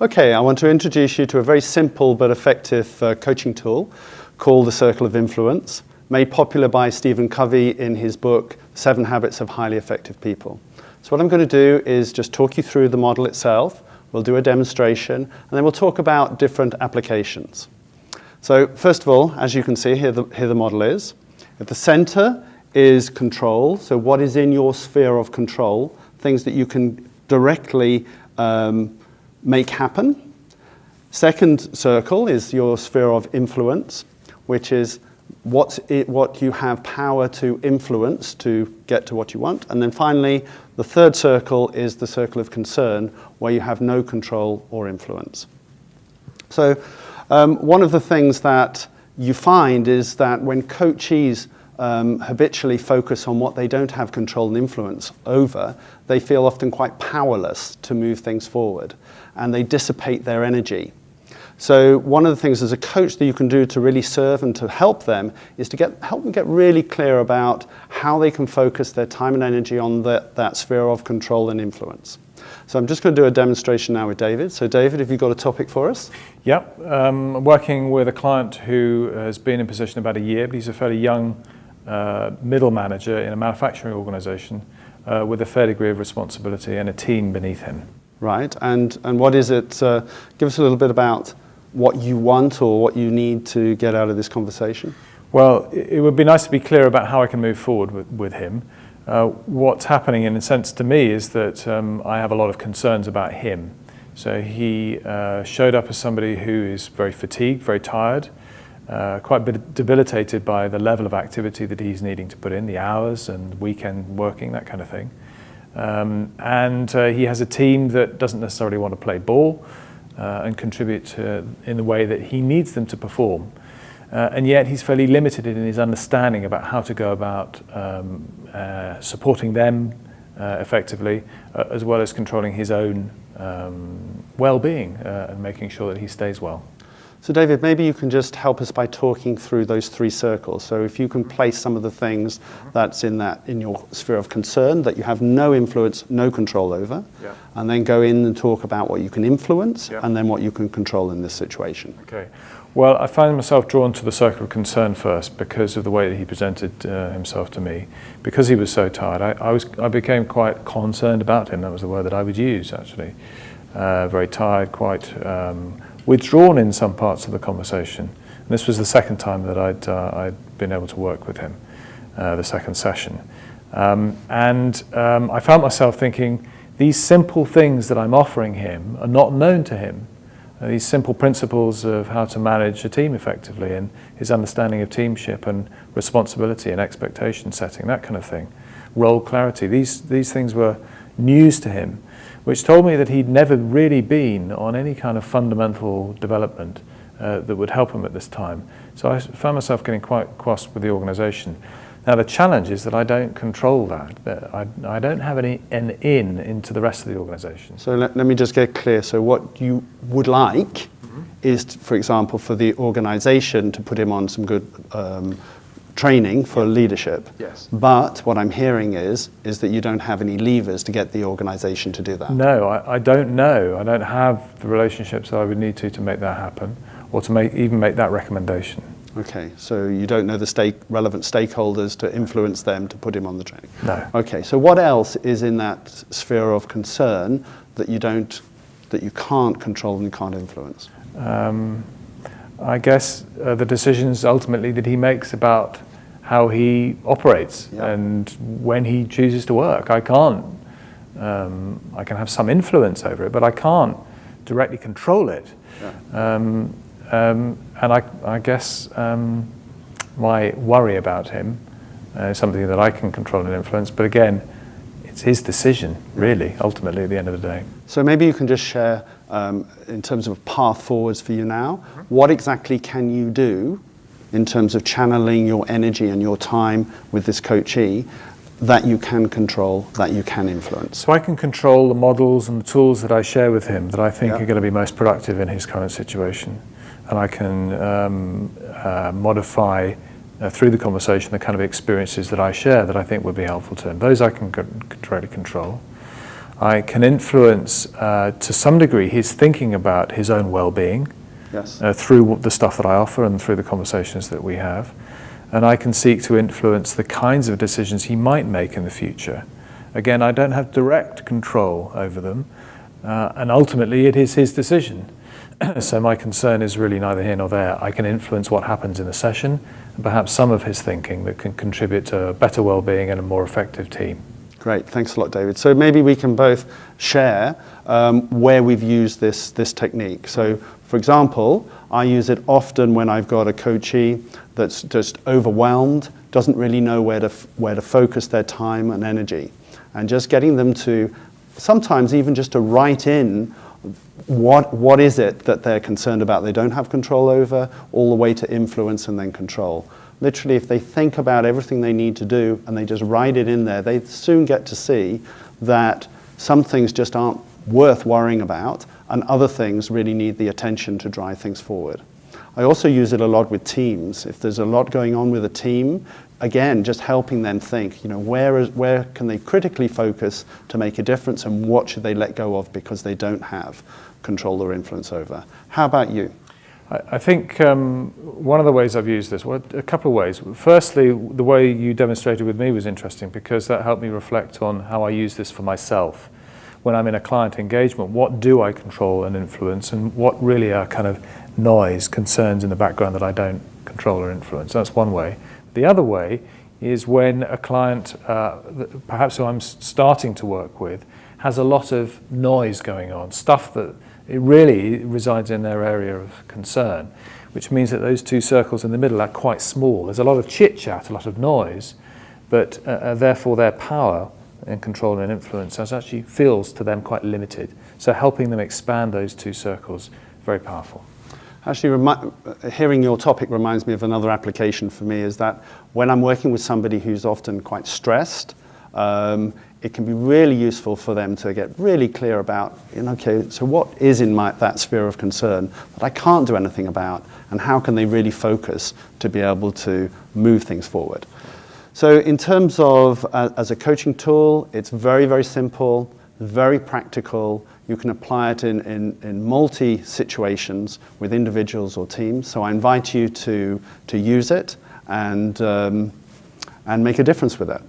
Okay, I want to introduce you to a very simple but effective coaching tool called the Circle of Influence, made popular by Stephen Covey in his book, 7 Habits of Highly Effective People. So what I'm going to do is just talk you through the model itself. We'll do a demonstration, and then we'll talk about different applications. So first of all, as you can see, here the model is. At the center is control, so what is in your sphere of control, things that you can directly make happen. Second circle is your sphere of influence, which is what you have power to influence to get to what you want. And then finally, the third circle is the circle of concern, where you have no control or influence. So one of the things that you find is that when coachees habitually focus on what they don't have control and influence over, they feel often quite powerless to move things forward, and they dissipate their energy. So one of the things as a coach that you can do to really serve and to help them is to help them get really clear about how they can focus their time and energy on that sphere of control and influence. So I'm just going to do a demonstration now with David. So David, have you got a topic for us? Yep, I'm working with a client who has been in position about a year, but he's a fairly young middle manager in a manufacturing organization with a fair degree of responsibility and a team beneath him. Right, and what is it, give us a little bit about what you want or what you need to get out of this conversation. Well, it would be nice to be clear about how I can move forward with him. What's happening in a sense to me is that I have a lot of concerns about him. So he showed up as somebody who is very fatigued, very tired, quite a bit debilitated by the level of activity that he's needing to put in, the hours and weekend working, that kind of thing. And he has a team that doesn't necessarily want to play ball and contribute in the way that he needs them to perform. And yet he's fairly limited in his understanding about how to go about supporting them effectively, as well as controlling his own well-being and making sure that he stays well. So David, maybe you can just help us by talking through those 3 circles. So if you can place some of the things that's in your sphere of concern that you have no influence, no control over, and then go in and talk about what you can influence and then what you can control in this situation. Okay. Well, I find myself drawn to the circle of concern first because of the way that he presented himself to me. Because he was so tired, I became quite concerned about him. That was the word that I would use, actually. Very tired, quite withdrawn in some parts of the conversation. And this was the second time that I'd been able to work with him, the second session. I found myself thinking, these simple things that I'm offering him are not known to him. These simple principles of how to manage a team effectively and his understanding of teamship and responsibility and expectation setting, that kind of thing. Role clarity, these things were news to him, which told me that he'd never really been on any kind of fundamental development that would help him at this time. So I found myself getting quite cross with the organization. Now the challenge is that I don't control that. I don't have an in into the rest of the organization. So let me just get clear. So what you would like is, for example, for the organization to put him on some good training for leadership. Yes. But what I'm hearing is that you don't have any levers to get the organization to do that. No, I don't know. I don't have the relationships that I would need to make that happen, or to even make that recommendation. Okay, so you don't know the relevant stakeholders to influence them to put him on the training? No. Okay, so what else is in that sphere of concern that you can't control and can't influence? I guess the decisions ultimately that he makes about how he operates and when he chooses to work. I can have some influence over it, but I can't directly control it. And I guess my worry about him is something that I can control and influence, but again, it's his decision, really, ultimately, at the end of the day. So maybe you can just share, in terms of path forwards for you now, what exactly can you do in terms of channeling your energy and your time with this coachee that you can control, that you can influence? So I can control the models and the tools that I share with him that I think are going to be most productive in his current situation. And I can modify through the conversation the kind of experiences that I share that I think would be helpful to him. Those I can directly control. I can influence, to some degree, his thinking about his own well-being. Yes. Through the stuff that I offer and through the conversations that we have. And I can seek to influence the kinds of decisions he might make in the future. Again, I don't have direct control over them, and ultimately it is his decision. So my concern is really neither here nor there. I can influence what happens in a session, and perhaps some of his thinking that can contribute to better well-being and a more effective team. Great, thanks a lot, David. So maybe we can both share where we've used this technique. So, for example, I use it often when I've got a coachee that's just overwhelmed, doesn't really know where to focus their time and energy, and just getting them to sometimes even just to write in what is it that they're concerned about, they don't have control over, all the way to influence and then control. Literally, if they think about everything they need to do and they just write it in there, they soon get to see that some things just aren't worth worrying about and other things really need the attention to drive things forward. I also use it a lot with teams. If there's a lot going on with a team, again, just helping them think, where can they critically focus to make a difference and what should they let go of because they don't have control or influence over. How about you? I think one of the ways I've used this, well, a couple of ways. Firstly, the way you demonstrated with me was interesting because that helped me reflect on how I use this for myself. When I'm in a client engagement, what do I control and influence, and what really are kind of noise, concerns in the background that I don't control or influence? That's one way. The other way is when a client, perhaps who I'm starting to work with, has a lot of noise going on, stuff that it really resides in their area of concern, which means that those two circles in the middle are quite small. There's a lot of chit-chat, a lot of noise, but therefore their power and control and influence actually feels to them quite limited. So helping them expand those two circles, very powerful. Actually, hearing your topic reminds me of another application for me, is that when I'm working with somebody who's often quite stressed, it can be really useful for them to get really clear about, okay, so what is in that sphere of concern that I can't do anything about, and how can they really focus to be able to move things forward? So in terms of, as a coaching tool, it's very, very simple, very practical. You can apply it in multi-situations with individuals or teams. So I invite you to use it and make a difference with it.